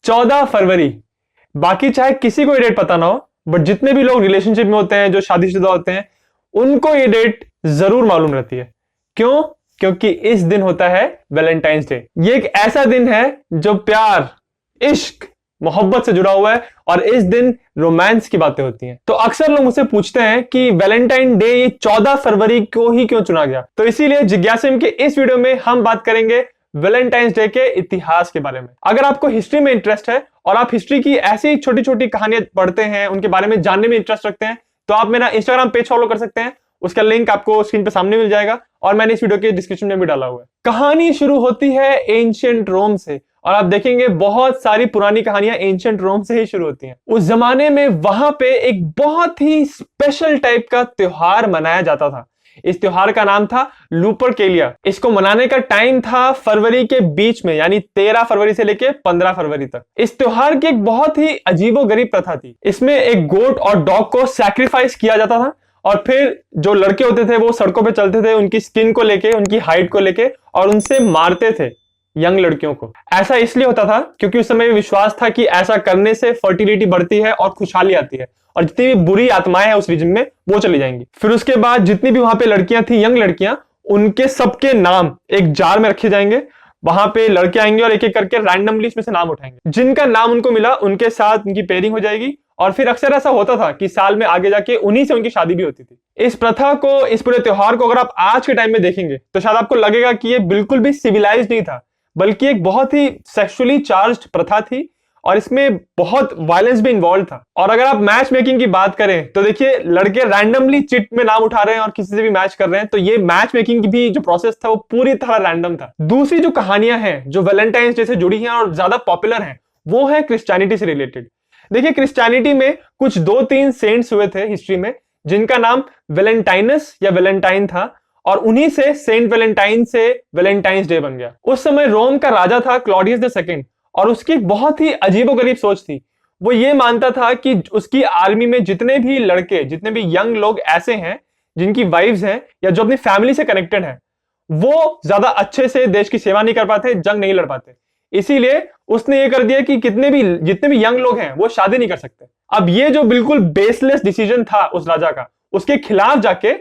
14 फरवरी। बाकी चाहे किसी को ये डेट पता ना हो, बट जितने भी लोग रिलेशनशिप में होते हैं, जो शादीशुदा होते हैं, उनको ये डेट जरूर मालूम रहती है। क्यों? क्योंकि इस दिन होता है वैलेंटाइंस डे। ये एक ऐसा दिन है जो प्यार, इश्क, मोहब्बत से जुड़ा हुआ है और इस दिन रोमांस की बातें होती हैं। तो अक्सर लोग मुझसे पूछते हैं कि वैलेंटाइन डे ये 14 फरवरी को ही क्यों चुना गया। तो इसीलिए जिज्ञासिम के इस वीडियो में हम बात करेंगे वैलेंटाइंस डे के इतिहास के बारे में। अगर आपको हिस्ट्री में इंटरेस्ट है और आप हिस्ट्री की ऐसी छोटी छोटी कहानियां पढ़ते हैं, उनके बारे में जानने में इंटरेस्ट रखते हैं, तो आप मेरा इंस्टाग्राम पेज फॉलो कर सकते हैं। उसका लिंक आपको स्क्रीन पे सामने मिल जाएगा और मैंने इस वीडियो के डिस्क्रिप्शन में भी डाला हुआ है। कहानी शुरू होती है एंशिएंट रोम से और आप देखेंगे बहुत सारी पुरानी कहानियां एंशिएंट रोम से ही शुरू होती हैं। उस जमाने में वहां पे एक बहुत ही स्पेशल टाइप का त्योहार मनाया जाता था। इस त्योहार का नाम था लुपरकेलिया। इसको मनाने का टाइम था फरवरी के बीच में, यानी 13 फरवरी से लेके 15 फरवरी तक। इस त्योहार की एक बहुत ही अजीबोगरीब प्रथा थी। इसमें एक गोट और डॉग को सैक्रिफाइस किया जाता था और फिर जो लड़के होते थे वो सड़कों पे चलते थे उनकी स्किन को लेके, उनकी हाइट को लेके, और उनसे मारते थे यंग लड़कियों को। ऐसा इसलिए होता था क्योंकि उस समय विश्वास था कि ऐसा करने से फर्टिलिटी बढ़ती है और खुशहाली आती है और जितनी भी बुरी आत्माएं हैं उस रीजन में वो चली जाएंगी। फिर उसके बाद जितनी भी वहां पे लड़कियां थी, यंग लड़कियां, उनके सबके नाम एक जार में रखे जाएंगे। वहां पे लड़के आएंगे और एक एक करके रैंडमली इसमें से नाम उठाएंगे। जिनका नाम उनको मिला उनके साथ उनकी पेयरिंग हो जाएगी और फिर अक्सर ऐसा होता था कि साल में आगे जाके उन्हीं से उनकी शादी भी होती थी। इस प्रथा को, इस पूरे त्योहार को अगर आप आज के टाइम में देखेंगे तो शायद आपको लगेगा कि ये बिल्कुल भी सिविलाइज नहीं था, बल्कि एक बहुत ही सेक्सुअली चार्ज्ड प्रथा थी और इसमें बहुत वायलेंस भी इन्वॉल्व था। और अगर आप मैच मेकिंग की बात करें तो देखिए, लड़के रैंडमली चिट में नाम उठा रहे हैं और किसी से भी मैच कर रहे हैं, तो ये मैच मेकिंग की भी जो प्रोसेस था वो पूरी तरह रैंडम था। दूसरी जो कहानियां हैं जो वैलेंटाइंस डे से जुड़ी हैं और ज्यादा पॉपुलर हैं, वो है क्रिश्चियनिटी से रिलेटेड। देखिए, क्रिश्चियनिटी में कुछ 2-3 सेंट्स हुए थे हिस्ट्री में जिनका नाम वैलेंटाइनस या वैलेंटाइन था और उन्हीं से सेंट वैलेंटाइन से वैलेंटाइंस डे बन गया। उस समय रोम का राजा था क्लॉडियस द सेकंड और उसकी एक बहुत ही अजीबोगरीब सोच थी। वो ये मानता था कि उसकी आर्मी में जितने भी लड़के, जितने भी यंग लोग ऐसे हैं जिनकी वाइफ्स हैं या जो अपनी फैमिली से कनेक्टेड हैं, वो ज्यादा अच्छे से देश की सेवा नहीं कर पाते, जंग नहीं लड़ पाते। इसीलिए उसने ये कर दिया कि जितने भी यंग लोग हैं वो शादी नहीं कर सकते। अब ये जो बिल्कुल बेसलेस डिसीजन था उस राजा का, उसके खिलाफ जाके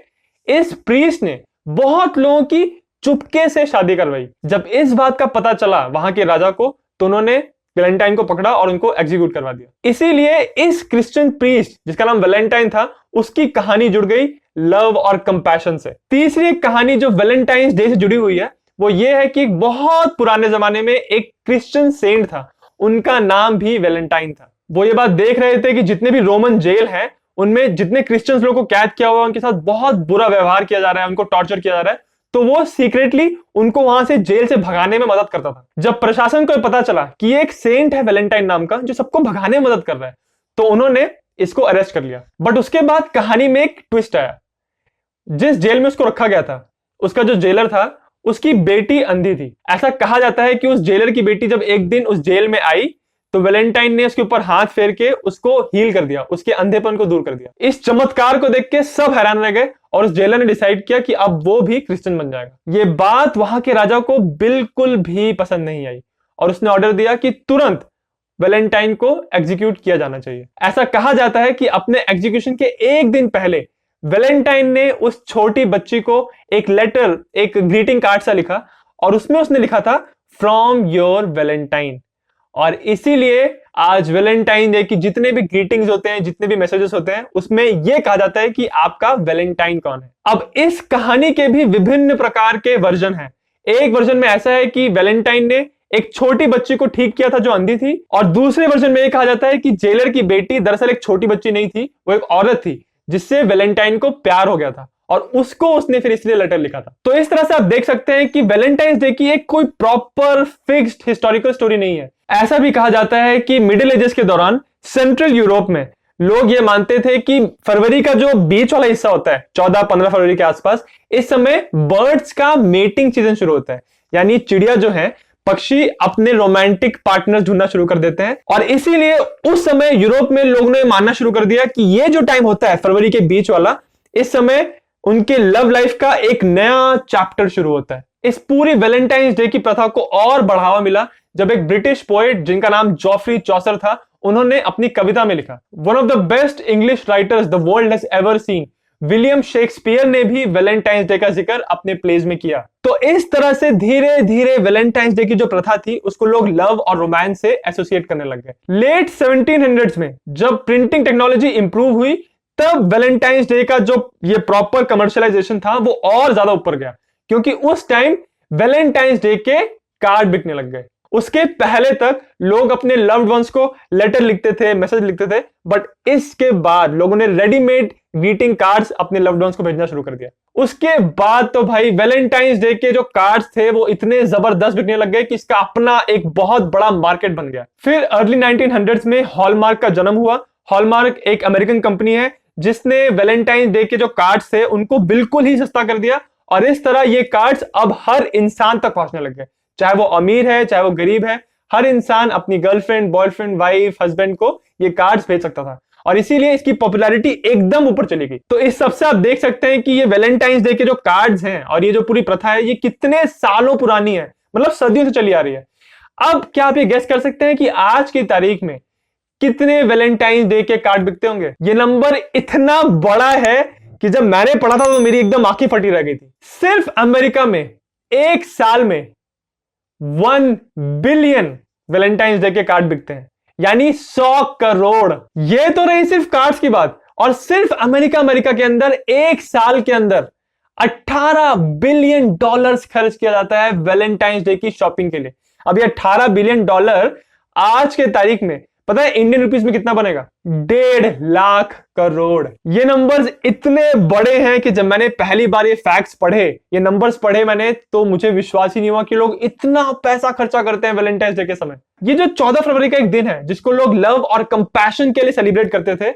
इस प्रीस्ट ने बहुत लोगों की चुपके से शादी करवाई। जब इस बात का पता चला वहां के राजा को, तो उन्होंने वैलेंटाइन को पकड़ा और उनको एग्जीक्यूट करवा दिया। इसीलिए इस क्रिश्चियन प्रीस्ट जिसका नाम वैलेंटाइन था, उसकी कहानी जुड़ गई लव और कंपैशन से। तीसरी कहानी जो वैलेंटाइंस डे से जुड़ी हुई है वो ये है कि बहुत पुराने जमाने में एक क्रिश्चियन सेंट था, उनका नाम भी वैलेंटाइन था। वो ये बात देख रहे थे कि जितने भी रोमन जेल हैं उनमें जितने क्रिश्चियंस लोगों को कैद किया हुआ है उनके साथ बहुत बुरा व्यवहार किया जा रहा है, उनको टॉर्चर किया जा रहा है, तो वो सीक्रेटली उनको वहां से जेल से भगाने में मदद करता था। जब प्रशासन को पता चला कि एक सेंट है वैलेंटाइन नाम का जो सबको भगाने में मदद कर रहा है, तो उन्होंने इसको अरेस्ट कर लिया। बट उसके बाद कहानी में एक ट्विस्ट आया। जिस जेल में उसको रखा गया था, उसका जो जेलर था उसकी बेटी अंधी थी। ऐसा कहा जाता है कि उस जेलर की बेटी जब एक दिन उस जेल में आई तो वैलेंटाइन ने उसके ऊपर हाथ फेर के उसको हील कर दिया, उसके अंधेपन को दूर कर दिया। इस चमत्कार को देख के सब हैरान रह गए और उस जेलर ने डिसाइड किया कि अब वो भी क्रिश्चियन बन जाएगा। ये बात वहां के राजा को बिल्कुल भी पसंद नहीं आई और उसने ऑर्डर दिया कि तुरंत वैलेंटाइन को एग्जीक्यूट किया जाना चाहिए। ऐसा कहा जाता है कि अपने एग्जीक्यूशन के एक दिन पहले वैलेंटाइन ने उस छोटी बच्ची को एक लेटर, एक ग्रीटिंग कार्ड सा लिखा और उसमें उसने लिखा था फ्रॉम योर वैलेंटाइन। और इसीलिए आज वैलेंटाइन डे की जितने भी ग्रीटिंग्स होते हैं, जितने भी मैसेजेस होते हैं, उसमें यह कहा जाता है कि आपका वैलेंटाइन कौन है। अब इस कहानी के भी विभिन्न प्रकार के वर्जन हैं। एक वर्जन में ऐसा है कि वैलेंटाइन ने एक छोटी बच्ची को ठीक किया था जो अंधी थी, और दूसरे वर्जन में यह कहा जाता है कि जेलर की बेटी दरअसल एक छोटी बच्ची नहीं थी, वो एक औरत थी जिससे वैलेंटाइन को प्यार हो गया था और उसको उसने फिर इसलिए लेटर लिखा था। तो इस तरह से आप देख सकते हैं कि वैलेंटाइंस डे की एक कोई प्रॉपर फिक्स्ड हिस्टोरिकल स्टोरी नहीं है। ऐसा भी कहा जाता है कि मिडिल एजेस के दौरान सेंट्रल यूरोप में लोग ये मानते थे कि फरवरी का जो बीच वाला हिस्सा होता है 14-15 फरवरी के आसपास, इस समय बर्ड्स का मेटिंग सीजन शुरू होता है, यानी चिड़िया जो है, पक्षी अपने रोमांटिक पार्टनर ढूंढना शुरू कर देते हैं। और इसीलिए उस समय यूरोप में लोगों ने मानना शुरू कर दिया कि ये जो टाइम होता है फरवरी के बीच वाला, इस समय उनके लव लाइफ का एक नया चैप्टर शुरू होता है। इस पूरी वैलेंटाइंस डे की प्रथा को और बढ़ावा मिला जब एक ब्रिटिश पोएट जिनका नाम जॉफ्री चौसर था, उन्होंने अपनी कविता में लिखा, one of the best English writers the world has ever seen, William Shakespeare ने भी वैलेंटाइंस डे का जिक्र अपने प्लेज में किया। तो इस तरह से धीरे धीरे वैलेंटाइंस डे की जो प्रथा थी उसको लोग लव और रोमांस से एसोसिएट करने लग गए। लेट 1700s में जब प्रिंटिंग टेक्नोलॉजी इंप्रूव हुई, तब वैलेंटाइंस डे का जो ये प्रॉपर कमर्शियलाइजेशन था वो और ज्यादा ऊपर गया, क्योंकि उस टाइम वैलेंटाइंस डे के कार्ड बिकने लग गए। उसके पहले तक लोग अपने लव्ड वंस को लेटर लिखते थे, मैसेज लिखते थे, बट इसके बाद लोगों ने रेडीमेड ग्रीटिंग कार्ड्स अपने लव्ड वंस को भेजना शुरू कर दिया। उसके बाद तो भाई वैलेंटाइंस डे के जो कार्ड्स थे वो इतने जबरदस्त बिकने लग गए कि इसका अपना एक बहुत बड़ा मार्केट बन गया। फिर अर्ली 1900s में हॉलमार्क का जन्म हुआ। हॉलमार्क एक अमेरिकन कंपनी है जिसने वैलेंटाइंस डे के जो कार्ड्स थे उनको बिल्कुल ही सस्ता कर दिया, और इस तरह ये कार्ड्स अब हर इंसान तक पहुंचने लग गए, चाहे वो अमीर है चाहे वो गरीब है। हर इंसान अपनी गर्लफ्रेंड, बॉयफ्रेंड, वाइफ, हस्बैंड को ये कार्ड्स भेज सकता था, और इसीलिए इसकी पॉपुलैरिटी एकदम ऊपर चली गई। तो इस सबसे आप देख सकते हैं कि ये वैलेंटाइंस डे के जो कार्ड्स हैं और ये जो पूरी प्रथा है ये कितने सालों पुरानी है, मतलब सदियों से चली आ रही है। अब क्या आप ये गेस कर सकते हैं कि आज की तारीख में कितने वैलेंटाइंस डे के कार्ड बिकते होंगे? ये नंबर इतना बड़ा है कि जब मैंने पढ़ा था तो मेरी एकदम आंखें फटी रह गई थी। सिर्फ अमेरिका में एक साल में 1 बिलियन वैलेंटाइंस डे के कार्ड बिकते हैं, यानी 100 करोड़। ये तो रही सिर्फ कार्ड्स की बात, और सिर्फ अमेरिका के अंदर एक साल के अंदर 18 बिलियन डॉलर्स खर्च किया जाता है वैलेंटाइंस डे की शॉपिंग के लिए। अब ये 18 बिलियन डॉलर आज के तारीख में पता है इंडियन रुपीस में कितना बनेगा? 1.5 लाख करोड़। ये नंबर्स इतने बड़े हैं कि जब मैंने पहली बार ये फैक्ट्स पढ़े, ये नंबर्स पढ़े मैंने, तो मुझे विश्वास ही नहीं हुआ कि लोग इतना पैसा खर्चा करते हैं वैलेंटाइंस डे के समय। ये जो 14 फरवरी का एक दिन है जिसको लोग लव और कंपैशन के लिए सेलिब्रेट करते थे,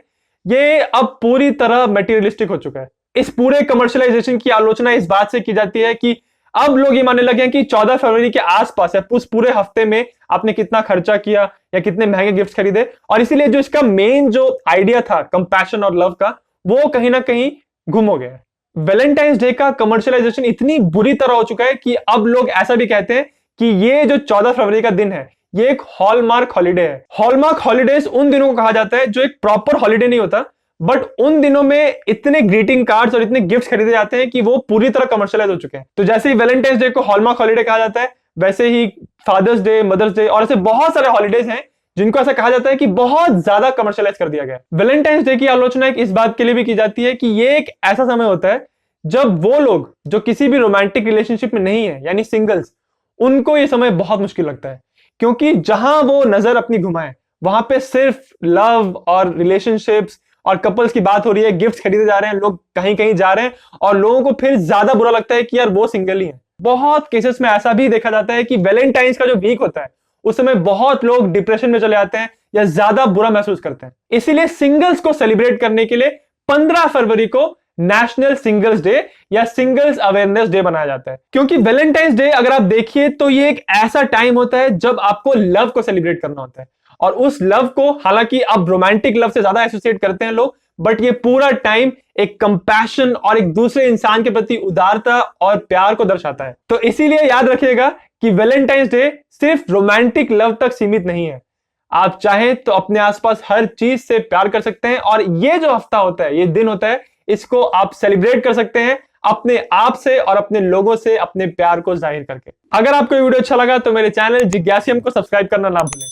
ये अब पूरी तरह मटेरियलिस्टिक हो चुका है। इस पूरे कमर्शियलाइजेशन की आलोचना इस बात से की जाती है कि अब लोग ये मानने लगे हैं कि 14 फरवरी के आसपास है, उस पूरे हफ्ते में आपने कितना खर्चा किया या कितने महंगे गिफ्ट्स खरीदे, और इसीलिए जो इसका मेन जो आइडिया था कंपैशन और लव का, वो कहीं ना कहीं गुम हो गया। वैलेंटाइंस डे का कमर्शियलाइजेशन इतनी बुरी तरह हो चुका है कि अब लोग ऐसा भी कहते हैं कि ये जो 14 फरवरी का दिन है ये एक हॉलमार्क हॉलिडे है। हॉलमार्क हॉलिडेज उन दिनों को कहा जाता है जो एक प्रॉपर हॉलिडे नहीं होता, बट उन दिनों में इतने ग्रीटिंग कार्ड्स और इतने गिफ्ट्स खरीदे जाते हैं कि वो पूरी तरह कमर्शियलाइज हो चुके हैं। तो जैसे ही वैलेंटाइंस डे को हॉलमार्क हॉलिडे कहा जाता है, वैसे ही फादर्स डे, मदर्स डे और ऐसे बहुत सारे हॉलिडेज हैं जिनको ऐसा कहा जाता है कि बहुत ज्यादा कमर्शियलाइज कर दिया गया। वैलेंटाइंस डे की आलोचना इस बात के लिए भी की जाती है कि ये एक ऐसा समय होता है जब वो लोग जो किसी भी रोमांटिक रिलेशनशिप में नहीं है, यानी सिंगल्स, उनको ये समय बहुत मुश्किल लगता है, क्योंकि जहां वो नजर अपनी घुमाए वहां पे सिर्फ लव और रिलेशनशिप्स और कपल्स की बात हो रही है, गिफ्ट्स खरीदे जा रहे हैं, लोग कहीं कहीं जा रहे हैं, और लोगों को फिर ज्यादा बुरा लगता है कि यार वो सिंगल ही है। बहुत केसेस में ऐसा भी देखा जाता है कि वैलेंटाइंस का जो वीक होता है उस समय बहुत लोग डिप्रेशन में चले जाते हैं या ज्यादा बुरा महसूस करते हैं। इसीलिए सिंगल्स को सेलिब्रेट करने के लिए 15 फरवरी को नेशनल सिंगल्स डे या सिंगल्स अवेयरनेस डे बनाया जाता है। क्योंकि वैलेंटाइंस डे अगर आप देखिए तो ये एक ऐसा टाइम होता है जब आपको लव को सेलिब्रेट करना होता है, और उस लव को हालांकि अब रोमांटिक लव से ज्यादा एसोसिएट करते हैं लोग, बट ये पूरा टाइम एक कंपैशन और एक दूसरे इंसान के प्रति उदारता और प्यार को दर्शाता है। तो इसीलिए याद रखिएगा कि वैलेंटाइंस डे सिर्फ रोमांटिक लव तक सीमित नहीं है। आप चाहें तो अपने आसपास हर चीज से प्यार कर सकते हैं, और ये जो हफ्ता होता है, ये दिन होता है, इसको आप सेलिब्रेट कर सकते हैं अपने आप से और अपने लोगों से अपने प्यार को जाहिर करके। अगर आपको ये वीडियो अच्छा लगा तो मेरे चैनल जिज्ञासियम को सब्सक्राइब करना ना भूलें।